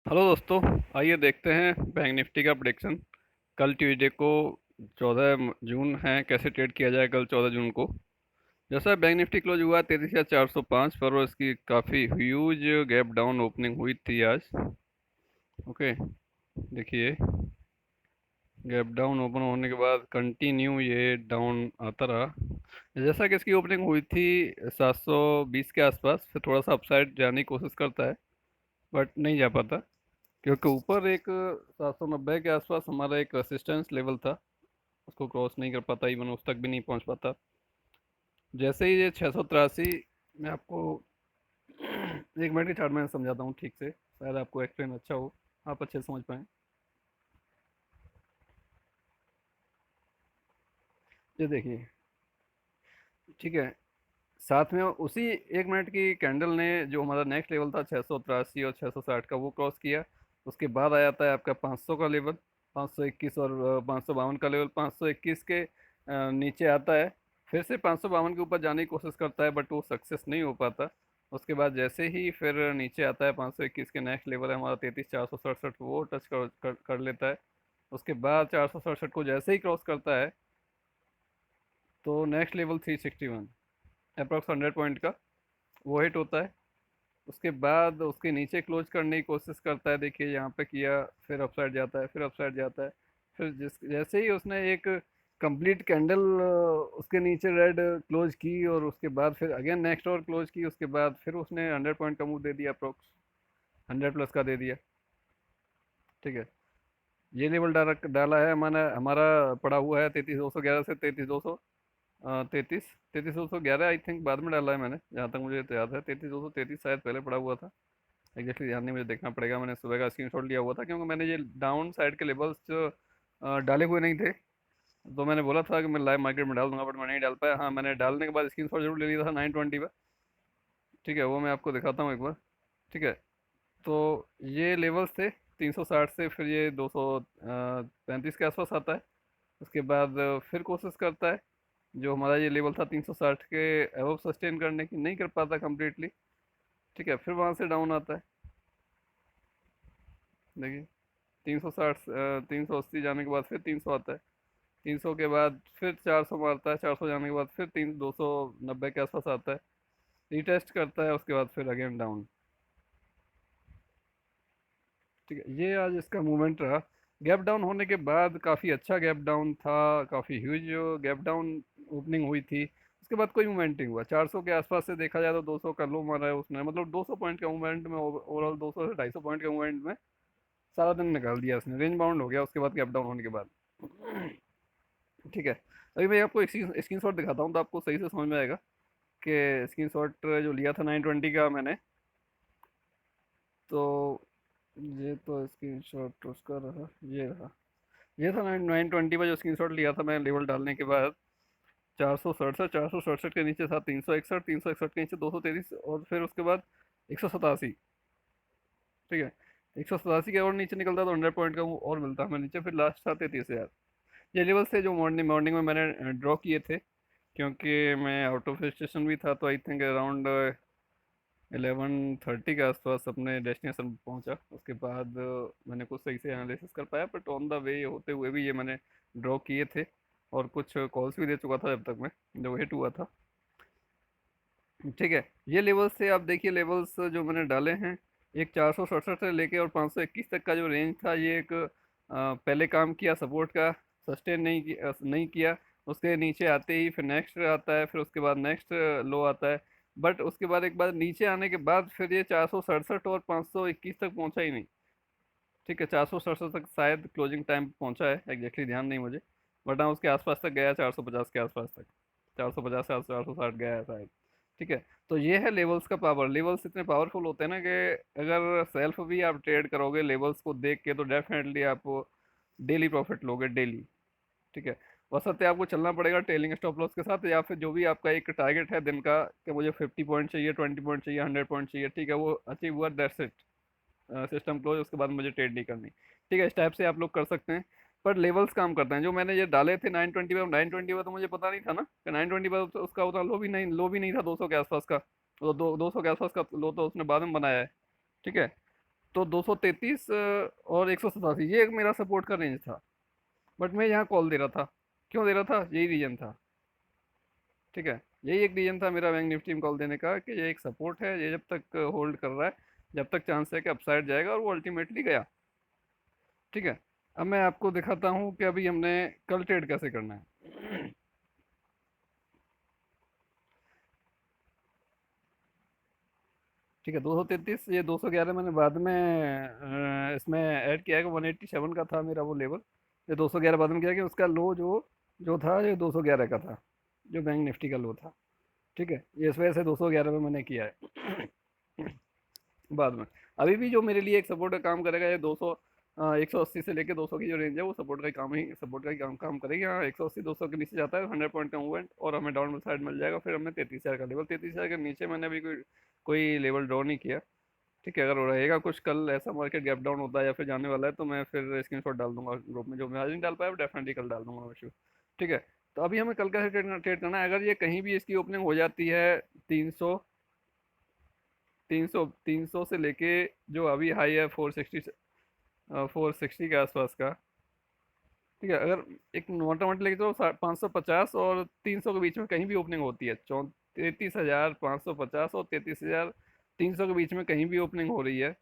Hello दोस्तों। आइए देखते हैं बैंक निफ्टी का प्रेडिक्शन। कल ट्यूसडे को 14 जून है, कैसे ट्रेड किया जाए कल 14 जून को। जैसा बैंक निफ्टी क्लोज हुआ 33,405 पर, और इसकी काफ़ी ह्यूज गैप डाउन ओपनिंग हुई थी आज। ओके, देखिए, गैप डाउन ओपन होने के बाद कंटिन्यू ये डाउन आता रहा। जैसा कि इसकी ओपनिंग हुई थी 720 के आसपास, फिर थोड़ा सा अपसाइड जाने की कोशिश करता है बट नहीं जा पाता, क्योंकि ऊपर एक 790 के आसपास हमारा एक रेसिस्टेंस लेवल था, उसको क्रॉस नहीं कर पाता, इवन उस तक भी नहीं पहुंच पाता। जैसे ही ये 683, मैं आपको 1 मिनट के चार्ट में समझाता हूँ ठीक से, शायद आपको एक्सप्लेन अच्छा हो, आप अच्छे से समझ पाएँ। ये देखिए, ठीक है, साथ में उसी 1 मिनट की कैंडल ने जो हमारा नेक्स्ट लेवल था 683 और 660 का, वो क्रॉस किया। उसके बाद आ जाता है आपका 500 का लेवल, 521 और 552 का लेवल। 521 के नीचे आता है, फिर से 552 के ऊपर जाने की कोशिश करता है बट वो सक्सेस नहीं हो पाता। उसके बाद जैसे ही फिर नीचे आता है 521 के नेक्स्ट लेवल है हमारा 33,467, वो टच कर लेता है। उसके बाद 467 को जैसे ही क्रॉस करता है तो नेक्स्ट लेवल 361, अप्रॉक्स 100 पॉइंट का, वो हिट होता है। उसके बाद उसके नीचे क्लोज करने की कोशिश करता है, देखिए यहाँ पे किया, फिर अपसाइड जाता है, फिर अपसाइड जाता है। फिर जैसे ही उसने एक कंप्लीट कैंडल उसके नीचे रेड क्लोज की, और उसके बाद फिर अगेन नेक्स्ट और क्लोज की, उसके बाद फिर उसने 100 पॉइंट का मूव दे दिया, अप्रोक्स 100 प्लस का दे दिया। ठीक है, ये लेवल डाला है हमारा हमारा पड़ा हुआ है 33,211 से 33,200, 33,211 आई थिंक बाद में डाला है मैंने, जहाँ तक मुझे तो याद है 33,233 शायद पहले पड़ा हुआ था। एग्जैक्टली ध्यान नहीं, मुझे देखना पड़ेगा, मैंने सुबह का स्क्रीनशॉट लिया हुआ था, क्योंकि मैंने ये डाउन साइड के लेवल्स डाले हुए नहीं थे। तो मैंने बोला था कि मैं लाइव मार्केट में डाल दूंगा, बट मैं नहीं डाल पाया। हाँ, मैंने डालने के बाद स्क्रीनशॉट जरूर ले लिया था 920 पर। ठीक है, वो मैं आपको दिखाता हूँ एक बार। ठीक है, तो ये लेवल्स थे 360 से, फिर ये 235 के आसपास आता है। उसके बाद फिर कोशिश करता है, जो हमारा ये लेवल था 360 के अबव सस्टेन करने की, नहीं कर पाता कम्प्लीटली। ठीक है, फिर वहाँ से डाउन आता है, देखिए 360, 380 जाने के बाद फिर 300 आता है। 300 के बाद फिर 400 मारता है, 400 जाने के बाद फिर 290 के आसपास आता है, रीटेस्ट करता है, उसके बाद फिर अगेन डाउन। ठीक है, ये आज इसका मूवमेंट रहा। गैप डाउन होने के बाद काफ़ी अच्छा गैप डाउन था, काफ़ी ह्यूज गैप डाउन ओपनिंग हुई थी। उसके बाद कोई मूवमेंट नहीं हुआ। 400 के आसपास से देखा जाए तो 200 का लो मारा है उसने, मतलब 200 पॉइंट का मूवमेंट में, ओवरऑल 200 से 250 पॉइंट का मूवमेंट में सारा दिन निकाल दिया उसने, रेंज बाउंड हो गया उसके बाद गैप डाउन होने के बाद। ठीक है, अभी मैं आपको एक स्क्रीन शॉट दिखाता हूँ तो आपको सही से समझ में आएगा कि स्क्रीन शॉट जो लिया था 920 का मैंने, तो ये तो स्क्रीन शॉट उसका रहा, ये रहा। ये था 920 पर जो स्क्रीन शॉट लिया था मैं लेवल डालने के बाद। 467, 467 के नीचे था 361, 361 के नीचे 233, और फिर उसके बाद 187। ठीक है, 187 के और नीचे निकलता तो 100 पॉइंट का और मिलता हमें नीचे, फिर लास्ट था 33,000। ये लेवल्स थे जो मॉर्निंग मॉर्निंग में मैंने ड्रॉ किए थे, क्योंकि मैं आउट ऑफ स्टेशन भी था, तो आई थिंक अराउंड 11:30 के आसपास अपने डेस्टिनेशन पहुंचा। उसके बाद मैंने कुछ सही से एनालिसिस कर पाया, बट ऑन द वे होते हुए भी ये मैंने ड्रॉ किए थे, और कुछ कॉल्स भी दे चुका था जब तक मैं, जब हिट हुआ था। ठीक है, ये लेवल्स थे, आप देखिए लेवल्स जो मैंने डाले हैं, एक 467 से लेके और 521 तक का जो रेंज था, ये एक पहले काम किया सपोर्ट का, सस्टेन नहीं किया। उसके नीचे आते ही फिर नेक्स्ट आता है, फिर उसके बाद नेक्स्ट लो आता है। बट उसके बाद एक बार नीचे आने के बाद फिर ये 467 और 521 तक पहुंचा ही नहीं। ठीक है, 467 तक शायद क्लोजिंग टाइम पहुंचा है, एग्जैक्टली ध्यान नहीं मुझे, बट हाँ उसके आसपास तक गया, 450 के आसपास तक, 450 से 460 गया है शायद। ठीक है, तो ये है लेवल्स का पावर। लेवल्स इतने पावरफुल होते हैं ना कि अगर सेल्फ भी आप ट्रेड करोगे लेवल्स को देख के, तो डेफिनेटली आप डेली प्रॉफिट लोगे, डेली। ठीक है, बशर्ते आपको चलना पड़ेगा टेलिंग स्टॉप लॉस के साथ, या फिर जो भी आपका एक टारगेट है दिन का कि मुझे 50 पॉइंट चाहिए, 20 पॉइंट चाहिए, 100 पॉइंट चाहिए, ठीक है, वो अचीव हुआ, दैट्स इट, सिस्टम क्लोज, उसके बाद मुझे ट्रेड नहीं करनी। ठीक है, इस टाइप से आप लोग कर सकते हैं। पर लेवल्स काम करते हैं, जो मैंने ये डाले थे 920 पे, 920 पे तो मुझे पता नहीं था ना कि 920 पे उसका उतना लो भी नहीं था 200 के आसपास का। तो 200 के आसपास का लो तो उसने बाद में बनाया है। ठीक है, तो 233 और 187 ये एक मेरा सपोर्ट का रेंज था। बट मैं यहाँ कॉल दे रहा था। क्यों दे रहा था, यही रीजन था। ठीक है, यही एक रीजन था मेरा बैंक निफ्टी में कॉल देने का, कि ये एक सपोर्ट है, ये जब तक होल्ड कर रहा है, जब तक चांस है कि अपसाइड जाएगा, और वो अल्टीमेटली गया। ठीक है। अब मैं आपको दिखाता हूँ कि अभी हमने कल ट्रेड कैसे करना है। ठीक है, 233, ये 211 मैंने बाद में इसमें ऐड किया है कि 187 का था मेरा वो लेवल। ये 211 बाद में किया कि उसका लो जो जो था, ये 211 का था, जो बैंक निफ्टी का लो था। ठीक है, ये इस वजह से 211 में मैंने किया है। बाद में अभी भी जो मेरे लिए एक सपोर्ट का काम करेगा, ये 200 180 से लेके 200 की जो रेंज है, वो सपोर्ट का ही काम करेगी। हाँ, 180 200 के नीचे जाता है 100 पॉइंट का मूवमेंट, और हमें डाउन साइड मिल जाएगा। फिर हमें 33,000 का लेवल, 33,000 के नीचे मैंने अभी कोई कोई लेवल ड्रॉ नहीं किया। ठीक है, अगर रहेगा कुछ कल ऐसा मार्केट गैप डाउन होता है या फिर जाने वाला है, तो मैं फिर स्क्रीनशॉट डाल दूंगा ग्रुप में, जो मैं आज नहीं डाल पाया डेफिनेटली कल डाल दूंगा इशू। ठीक है। तो अभी हमें कल का ट्रेड करना है। अगर ये कहीं भी इसकी ओपनिंग हो जाती है 300 300 से लेके, जो अभी हाई है 460 के आसपास का। ठीक है, अगर एक मोटा मोटी लेके तो 550 और 300 के बीच में कहीं भी ओपनिंग होती है, 33,550 और 33,300 के बीच में कहीं भी ओपनिंग हो रही है,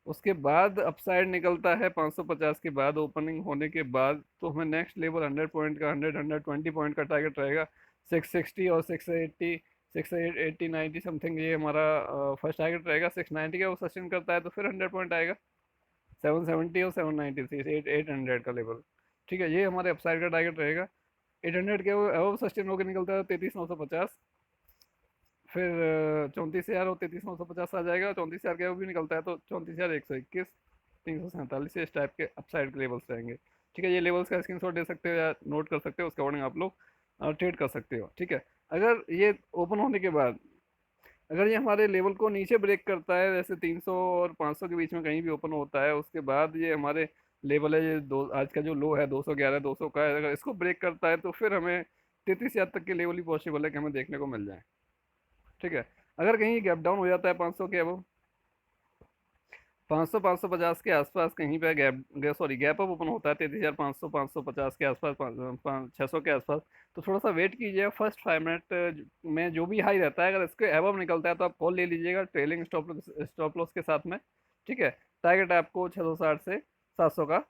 उसके बाद अपसाइड निकलता है 550 के बाद, ओपनिंग होने के बाद, तो हमें नेक्स्ट लेवल 100 पॉइंट का, 120 पॉइंट का टारगेट रहेगा। 660 और 680, 680 90 समथिंग, ये हमारा फर्स्ट टारगेट रहेगा। 690 का वो सस्टेन करता है तो फिर 100 पॉइंट आएगा। 770 और 793, 800 का लेवल। ठीक है, ये हमारे अपसाइड का टारगेट रहेगा। 800 के अब सस्टेन होकर निकलता है 33,950। फिर 34,000 और 33,950 आ जाएगा। 34,000 के वो भी निकलता है तो 34,121, 347, इस टाइप के अपसाइड के लेवल्स रहेंगे। ठीक है, ये लेवल्स का स्क्रीनशॉट दे सकते हो या नोट कर सकते हो, उसके अकॉर्डिंग आप लोग ट्रेड कर सकते हो। ठीक है। अगर ये ओपन होने के बाद, अगर ये हमारे लेवल को नीचे ब्रेक करता है, जैसे 300 और 500 के बीच में कहीं भी ओपन होता है, उसके बाद ये हमारे लेवल है, ये दो आज का जो लो है 211 200 का है, अगर इसको ब्रेक करता है तो फिर हमें 33,000 तक के लेवल ही पॉसिबल है कि हमें देखने को मिल जाए। ठीक है। अगर कहीं गैप डाउन हो जाता है 500 के अब, 500 550 के आसपास कहीं पे गैप अप ओपन होता है 33,500 550 के आसपास, 600 के आसपास, तो थोड़ा सा वेट कीजिए। फर्स्ट 5 मिनट में जो भी हाई रहता है, अगर इसके एबव निकलता है तो आप कॉल ले लीजिएगा ट्रेलिंग स्टॉप लॉस के साथ में। ठीक है। टारगेट आपको 660 से 700 का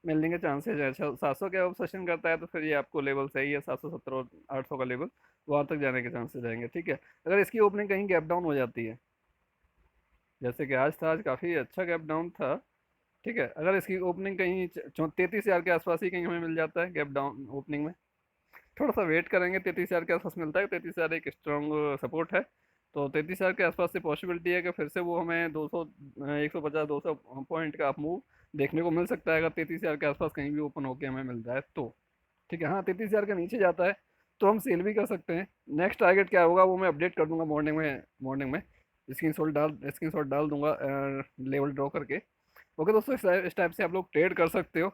मिलने के चांसेस है। 700 के अब सेशन करता है तो फिर ये आपको लेवल सही है, 770 और 800 का लेवल, वहां तक जाने के चांसेस रहेंगे। ठीक है। अगर इसकी ओपनिंग कहीं गैप डाउन हो जाती है, जैसे कि आज था, आज काफ़ी अच्छा गैप डाउन था। ठीक है, अगर इसकी ओपनिंग कहीं 33,000 के आसपास ही कहीं हमें मिल जाता है गैप डाउन ओपनिंग में, थोड़ा सा वेट करेंगे, 33,000 के आसपास मिलता है, 33,000 एक स्ट्रॉन्ग सपोर्ट है। तो 33,000 के आसपास से पॉसिबिलिटी है कि फिर से वो हमें 200 150 200 पॉइंट का अप मूव देखने को मिल सकता है, अगर 33,000 के आसपास कहीं भी ओपन होकर हमें मिल जाए तो। ठीक है। हाँ, 33,000 के नीचे जाता है तो हम सेल भी कर सकते हैं। नेक्स्ट टारगेट क्या होगा वो मैं अपडेट कर दूंगा मॉर्निंग में स्क्रीन शॉट डाल दूंगा लेवल ड्रॉ करके। ओके दोस्तों, इस टाइप से आप लोग ट्रेड कर सकते हो।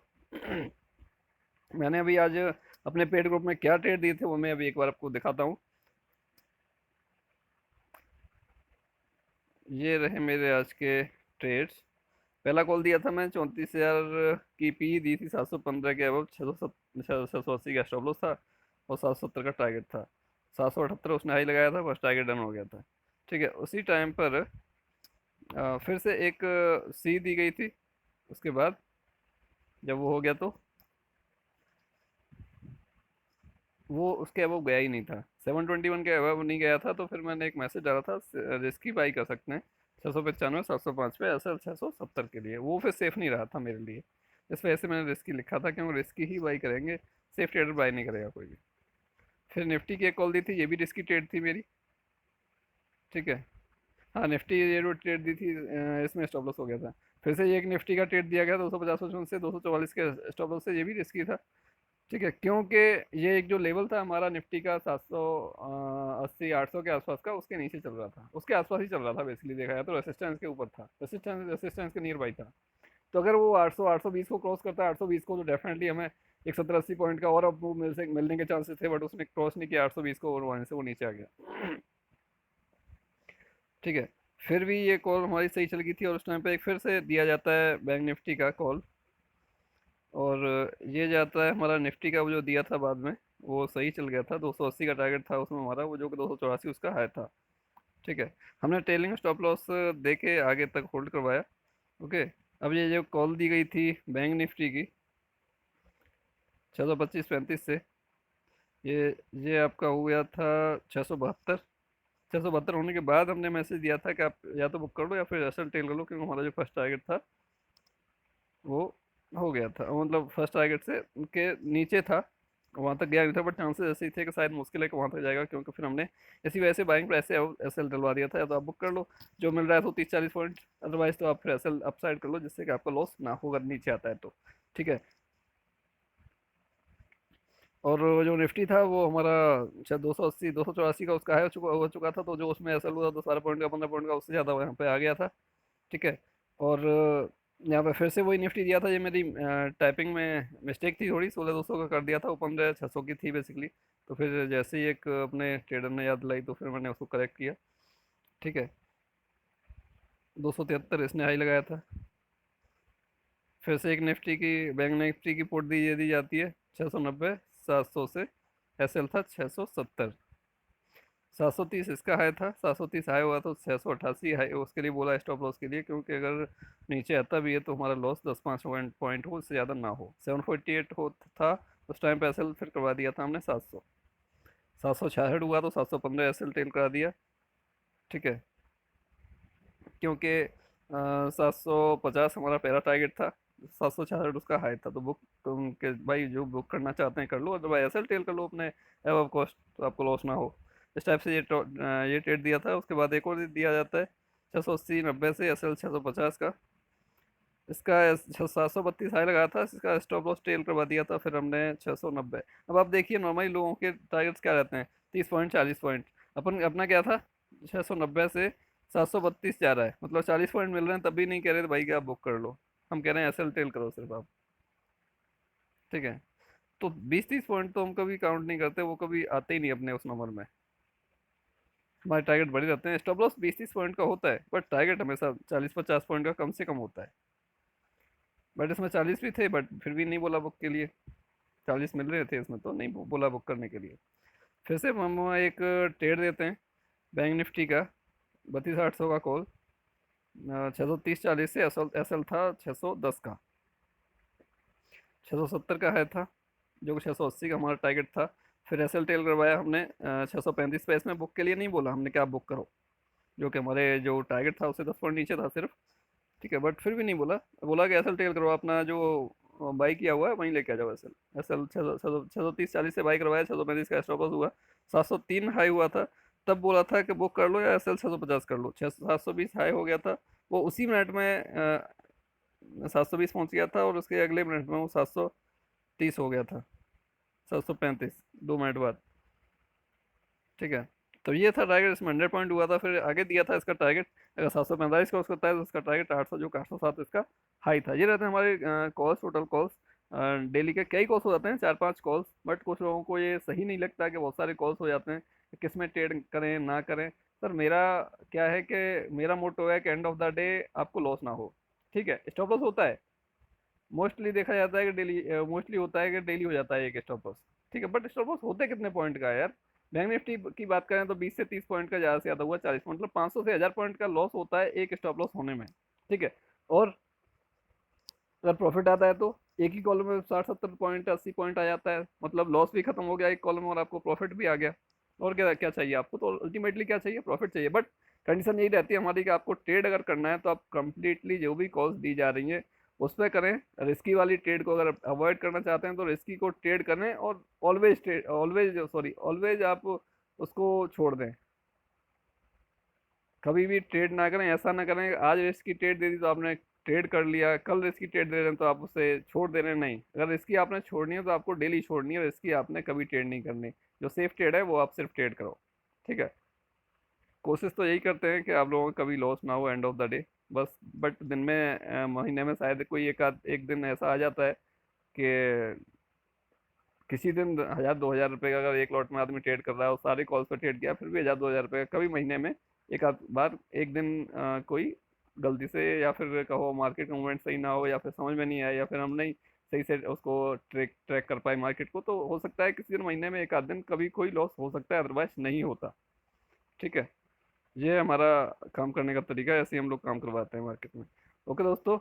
मैंने अभी आज अपने पेड ग्रुप में क्या ट्रेड दिए थे वो मैं अभी एक बार आपको दिखाता हूँ। ये रहे मेरे आज के ट्रेड्स। पहला कॉल दिया था मैं 34,000 की पी दी थी, 715 के अब 680 का स्टॉप लॉस था, और 770 का टारगेट था। 778 उसने हाई लगाया था, बस टारगेट डन हो गया था। ठीक है, उसी टाइम पर फिर से एक सी दी गई थी। उसके बाद जब वो हो गया तो वो उसके अबव गया ही नहीं था, 721 के अबव नहीं गया था, तो फिर मैंने एक मैसेज डाला था रिस्की बाई कर सकते हैं 695 705 पे एस एल 670 के लिए, वो फिर सेफ नहीं रहा था मेरे लिए। इस वजह से मैंने रिस्की लिखा था, क्योंकि रिस्की ही बाई करेंगे, सेफ ट्रेडर बाई नहीं करेगा कोई भी। फिर निफ्टी की एक कॉल दी थी, ये भी रिस्की ट्रेड थी मेरी। ठीक है। हाँ, निफ्टी ये जो ट्रेड दी थी इसमें स्टॉप लॉस हो गया था। फिर से ये एक निफ्टी का ट्रेड दिया गया 250 से 244 के स्टॉप लॉस से, ये भी रिस्की था। ठीक है, क्योंकि ये एक जो लेवल था हमारा निफ्टी का 780 800 के आसपास का, उसके नीचे चल रहा था, उसके आसपास ही चल रहा था बेसिकली, देखा जाए तो रेसिस्टेंस के ऊपर था, रेसिस्टेंस के नियर बाई था। तो अगर वो 800 820 को क्रॉस करता है, 820 को, तो डेफिनेटली हमें एक 70 80 पॉइंट का और अप मिलने के चांसेस थे, बट उसने क्रॉस नहीं किया 820 को, और वहीं से वो नीचे आ गया। ठीक है। फिर भी ये कॉल हमारी सही चल गई थी, और उस टाइम पे एक फिर से दिया जाता है बैंक निफ्टी का कॉल, और ये जाता है हमारा निफ्टी का वो जो दिया था बाद में, वो सही चल गया था। 280 का टारगेट था उसमें हमारा, वो जो कि 284 उसका हाई था। ठीक है, हमने ट्रेलिंग स्टॉप लॉस दे के आगे तक होल्ड करवाया। ओके, अब ये जो कॉल दी गई थी बैंक निफ्टी की 625-35 से, ये ये आपका हो गया था 672। 672 होने के बाद हमने मैसेज दिया था कि आप या तो बुक कर लो या फिर एसएल टेल कर लो, क्योंकि हमारा जो फर्स्ट टारगेट था वो हो गया था, मतलब फर्स्ट टारगेट से के नीचे था, वहां तक गया नहीं था, बट चांसेस ऐसे ही थे कि शायद मुश्किल है कि वहां तक जाएगा, क्योंकि फिर हमने इसी वजह से बाइंग पर ऐसे एसएल डलवा दिया था। या तो आप बुक कर लो जो मिल रहा है तो 30-40 पॉइंट, अदरवाइज तो आप फिर एसएल अपसाइड कर लो, जिससे कि आपका लॉस ना हो अगर नीचे आता है तो। ठीक है, और जो निफ्टी था वो हमारा शायद 280 284 का उसका है हो चुका था, तो जो उसमें एसएल हुआ 10-12 पॉइंट का 15 पॉइंट का, उससे ज़्यादा यहाँ पे आ गया था। ठीक है, और यहाँ पे फिर से वही निफ्टी दिया था, ये मेरी टाइपिंग में मिस्टेक थी थोड़ी, 16,200 का कर दिया था, वो 15,600 की थी बेसिकली। तो फिर जैसे ही एक अपने ट्रेडर ने याद दिलाई तो फिर मैंने उसको करेक्ट किया। ठीक है, 273 इसने हाई लगाया था। फिर से एक निफ्टी की बैंक निफ्टी की पुट दी जाती है 690 700 से, एसएल था 670। 730 इसका हाई था, 730 हाई हुआ तो 688 हाई उसके लिए बोला स्टॉप लॉस के लिए, क्योंकि अगर नीचे आता भी है तो हमारा लॉस 10-5 पॉइंट हो, उससे ज़्यादा ना हो। 748 हो था उस टाइम पे एसएल, फिर करवा दिया था हमने 700। 766 हुआ तो 715 एसएल टेल करा दिया। ठीक है, क्योंकि 750 हमारा पहला टारगेट था, 766 उसका हाई था, तो बुक तो उनके भाई जो बुक करना चाहते हैं कर लो, अदरवाइज एसएल टेल कर लो अपने एव कॉस्ट, तो आपको लॉस ना हो। इस टाइप से ये ट्रेड दिया था। उसके बाद एक और दिया जाता है 680-90 से एसएल 650 का, इसका 732 हाई लगा था, इसका स्टॉप लॉस टेल करवा दिया था फिर हमने 690। अब आप देखिए नॉर्मली लोगों के टारगेट्स क्या रहते हैं, 30 पॉइंट 40 पॉइंट, अपन अपना क्या था 690 से 732 जा रहा है, मतलब 40 पॉइंट मिल रहे हैं, तब भी नहीं कह रहे थे भाई कि आप बुक कर लो, हम कह रहे हैं एसएल टेल करो सिर्फ आप। ठीक है, तो 20-30 पॉइंट तो हम कभी काउंट नहीं करते, वो कभी आते ही नहीं अपने उस नंबर में। हमारे टारगेट बड़े रहते हैं, स्टॉप लॉस 20-30 पॉइंट का होता है, बट टारगेट हमेशा 40-50 पॉइंट का कम से कम होता है। बट इसमें 40 भी थे, बट फिर भी नहीं बोला बुक के लिए, 40 मिल रहे थे इसमें तो नहीं बोला बुक करने के लिए। फिर से हम एक ट्रेड देते हैं बैंक निफ्टी का 32,800 का कॉल, 630-40 से एस एल था 610 का, 670 का है था, जो कि 680 का हमारा टारगेट था। फिर एस एल टेल करवाया हमने 635 पे, इसमें बुक के लिए नहीं बोला हमने कि आप बुक करो, जो कि हमारे जो टारगेट था उससे 10 पॉइंट नीचे था सिर्फ। ठीक है, बट फिर भी नहीं बोला, बोला कि एस एल टेल करो, अपना जो बाई किया हुआ है वहीं लेके आ जाओ। एस एल एस एल 630-40 से बाई करवाया, 635 का स्टॉप लॉस हुआ, 703 हाई हुआ था, तब बोला था कि बुक कर लो या एस एल 650 कर लो, 720 हाई हो गया था, वो उसी मिनट में 720 पहुंच गया था, और उसके अगले मिनट में वो 730 हो गया था, 735 2 मिनट बाद। ठीक है, तो ये था टारगेट, इसमें 100 पॉइंट हुआ था। फिर आगे दिया था इसका टारगेट, अगर 745 का उसका था तो इसका टारगेट 800, जो कि 807 इसका हाई था। ये रहते हैं हमारे कॉल्स, टोटल कॉल्स डेली के। कई कॉल्स हो जाते हैं 4-5 कॉल्स, बट कुछ लोगों को ये सही नहीं लगता कि बहुत सारे कॉल्स हो जाते हैं, कि किस में ट्रेड करें ना करें। सर मेरा क्या है कि मेरा मोटो है कि एंड ऑफ द डे आपको लॉस ना हो। ठीक है, स्टॉप लॉस होता है, मोस्टली देखा जाता है कि डेली, मोस्टली होता है कि डेली हो जाता है एक स्टॉप लॉस। ठीक है, बट स्टॉप लॉस होते कितने पॉइंट का है यार? बैंक निफ्टी की बात करें तो 20 से 30 पॉइंट का, ज़्यादा से ज़्यादा हुआ 40 पॉइंट, मतलब 500 से 1000 पॉइंट का लॉस होता है एक स्टॉप लॉस होने में। ठीक है, और अगर प्रॉफिट आता है तो एक ही कॉलम में 60-70 पॉइंट 80 पॉइंट आ जाता है, मतलब लॉस भी खत्म हो गया एक कॉलम में और आपको प्रॉफिट भी आ गया। और क्या क्या चाहिए आपको? तो अल्टीमेटली क्या चाहिए? प्रॉफिट चाहिए। बट कंडीशन यही रहती है हमारी कि आपको ट्रेड अगर करना है तो आप कंप्लीटली जो भी कॉल्स दी जा रही हैं उस पर करें। रिस्की वाली ट्रेड को अगर अवॉइड करना चाहते हैं तो रिस्की को ट्रेड करें, और always trade always sorry always आप उसको छोड़ दें, कभी भी ट्रेड ना करें। ऐसा ना करें आज रिस्क की ट्रेड दे दी तो आपने ट्रेड कर लिया, कल रिस्क की ट्रेड दे रहे हैं तो आप उसे छोड़ दे रहे हैं। नहीं, अगर रिस्की आपने छोड़नी है तो आपको डेली छोड़नी है, रिस्की आपने कभी ट्रेड नहीं करनी। जो सेफ ट्रेड है वो आप सिर्फ ट्रेड करो। ठीक है, कोशिश तो यही करते हैं कि आप लोगों का कभी लॉस ना हो एंड ऑफ द डे, बस। बट दिन में महीने में शायद कोई एक दिन ऐसा आ जाता है कि किसी दिन 1000-2000 रुपये का अगर एक लॉट में आदमी ट्रेड कर रहा है और सारे कॉल्स पर ट्रेड किया, फिर भी 1000-2000 रुपये का कभी महीने में एक आध बार एक दिन कोई गलती से या फिर कहो मार्केट का मूवमेंट सही ना हो या फिर समझ में नहीं आए या फिर हम नहीं सही से उसको ट्रैक ट्रैक कर पाए मार्केट को, तो हो सकता है किसी दिन महीने में एक आध दिन कभी कोई लॉस हो सकता है, अदरवाइज नहीं होता। ठीक है, ये हमारा काम करने का तरीका है, ऐसे ही हम लोग काम करवाते हैं मार्केट में। ओके दोस्तों,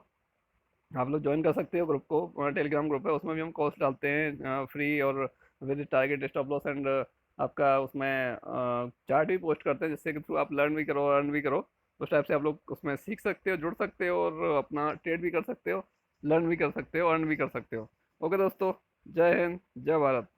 आप लोग ज्वाइन कर सकते हो ग्रुप को, टेलीग्राम ग्रुप है, उसमें भी हम कॉल्स डालते हैं फ्री और with target stop loss and आपका उसमें चार्ट भी पोस्ट करते हैं, जिससे कि थ्रू आप लर्न भी करो अर्न भी करो। उस टाइप से आप लोग उसमें सीख सकते हो, जुड़ सकते हो और अपना ट्रेड भी कर सकते हो, लर्न भी कर सकते हो, अर्न भी कर सकते हो। ओके दोस्तों, जय हिंद, जय भारत।